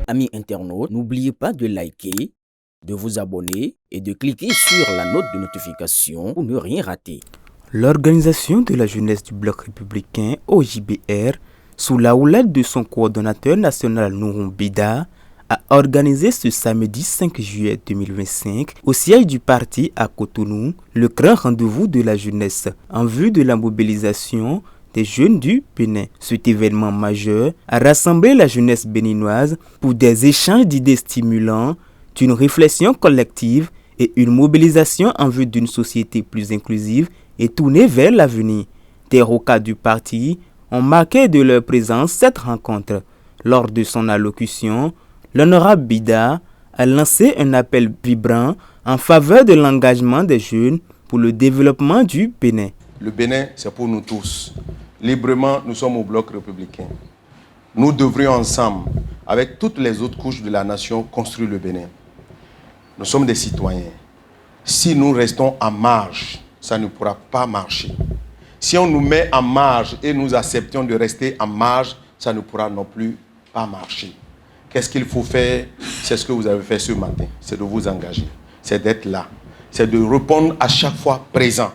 Amis internautes, n'oubliez pas de liker, de vous abonner et de cliquer sur la note de notification pour ne rien rater. L'Organisation de la jeunesse du Bloc républicain, OJBR, sous la houlette de son coordonnateur national Nouroum Bida, a organisé ce samedi 5 juillet 2025 au siège du parti à Cotonou le grand rendez-vous de la jeunesse en vue de la mobilisation des jeunes du Bénin. Cet événement majeur a rassemblé la jeunesse béninoise pour des échanges d'idées stimulants, d'une réflexion collective et une mobilisation en vue d'une société plus inclusive et tournée vers l'avenir. Des rocades du parti ont marqué de leur présence cette rencontre. Lors de son allocution, l'honorable Bida a lancé un appel vibrant en faveur de l'engagement des jeunes pour le développement du Bénin. Le Bénin, c'est pour nous tous. Librement, nous sommes au Bloc républicain. Nous devrions ensemble, avec toutes les autres couches de la nation, construire le Bénin. Nous sommes des citoyens. Si nous restons en marge, ça ne pourra pas marcher. Si on nous met en marge et nous acceptons de rester en marge, ça ne pourra non plus pas marcher. Qu'est-ce qu'il faut faire? C'est ce que vous avez fait ce matin. C'est de vous engager. C'est d'être là. C'est de répondre à chaque fois présent.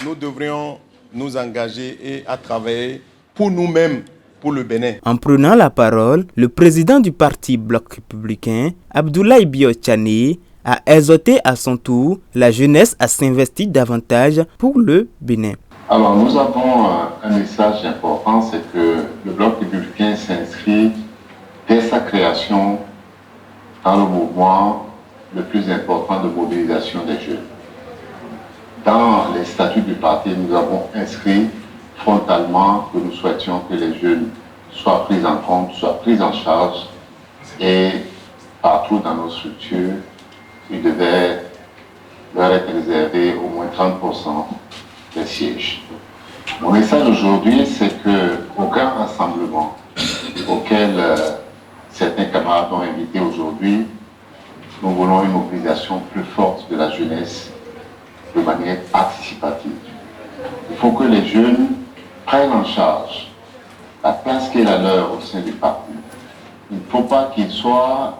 Nous devrions nous engager et à travailler pour nous-mêmes, pour le Bénin. En prenant la parole, le président du parti Bloc républicain, Abdoulaye Biotchane, a exhorté à son tour la jeunesse à s'investir davantage pour le Bénin. Alors nous avons un message important, c'est que le Bloc républicain s'inscrit dès sa création dans le mouvement le plus important de mobilisation des jeunes. Dans les statuts du parti, nous avons inscrit frontalement que nous souhaitions que les jeunes soient pris en compte, soient pris en charge et partout dans nos structures, il devait leur être réservé au moins 30% des sièges. Mon message aujourd'hui, c'est qu'au grand rassemblement auquel certains camarades ont invité aujourd'hui, nous voulons une mobilisation plus forte de la jeunesse de manière participative. Il faut que les jeunes prennent en charge la place qui est la leur au sein du parti. Il ne faut pas qu'ils soient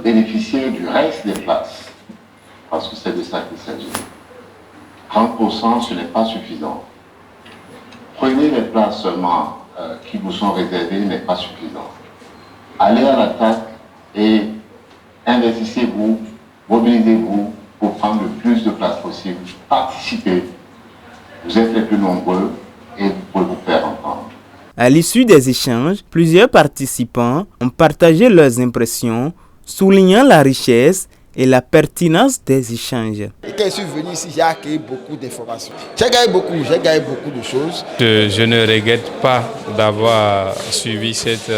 bénéficiaires du reste des places, parce que c'est de ça qu'il s'agit. 30%, ce n'est pas suffisant. Prenez les places seulement qui vous sont réservées n'est pas suffisant. Allez à l'attaque et investissez-vous, mobilisez-vous pour prendre le plus de places possible. Participez. Vous êtes les plus nombreux et vous pouvez vous faire entendre. À l'issue des échanges, plusieurs participants ont partagé leurs impressions, soulignant la richesse et la pertinence des échanges. Et quand je suis venu ici, j'ai accueilli beaucoup d'informations. J'ai gagné beaucoup de choses. Je ne regrette pas d'avoir suivi cette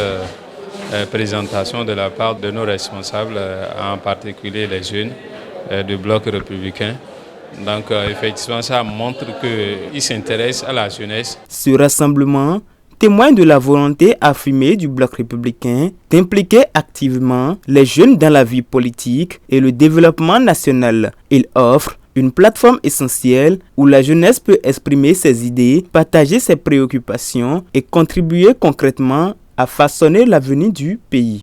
présentation de la part de nos responsables, en particulier les jeunes du Bloc républicain. Donc effectivement, ça montre qu'ils s'intéressent à la jeunesse. Ce rassemblement témoigne de la volonté affirmée du Bloc républicain d'impliquer activement les jeunes dans la vie politique et le développement national. Il offre une plateforme essentielle où la jeunesse peut exprimer ses idées, partager ses préoccupations et contribuer concrètement à façonner l'avenir du pays.